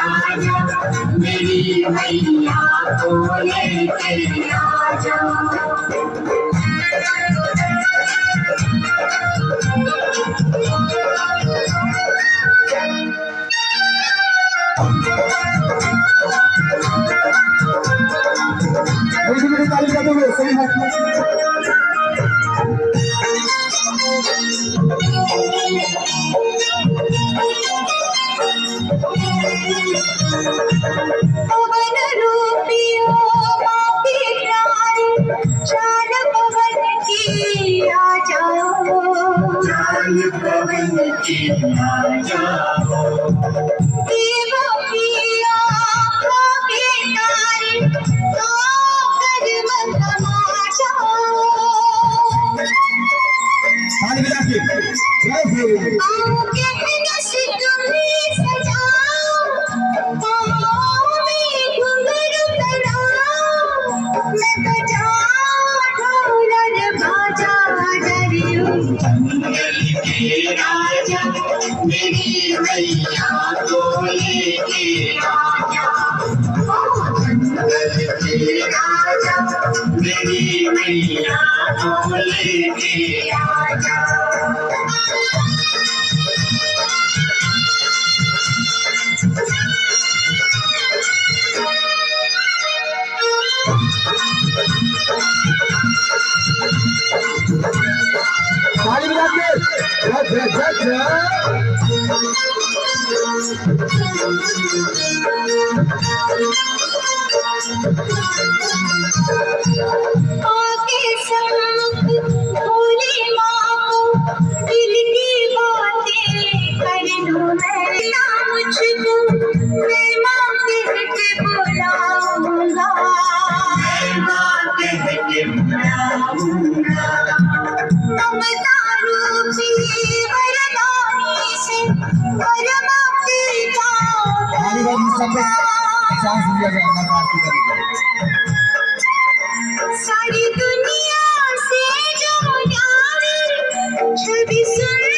आजा मेरी मैया को लेके आजा। ताली बजा दो सही हाथ में। पवन रूपियो माटी प्यारी चाल पवन की आ जाओ, चाल पवन की आ जाओ। देवों की आँखों के तारे तो कर मनमा जाओ। ताली बजा के जय हो। आओ कहना से तुम्हें सजाओ, पाँव में घुंघरू पहनाओ। मैं बजाऊं ढोल और बाजा डरियो जंगल के राजा मेरी मैया को लेके आजा। जंगल के राजा मेरी मैया को लेके आजा। ताली बजा के जय जय जय जय। आके संग भोली माँ को दिल की बातें कर लूं मैं ना मुझको मैं माँ कह के बुलाऊंगा, मैं माँ कह के बुलाऊंगा। ममता रूपी वरदानी से वरमाते जाओ। ताली बजा सबको चांस दिया जाए अल्लाह का आरती करेगा। सारी दुनिया से जो न्यारी छवि सुन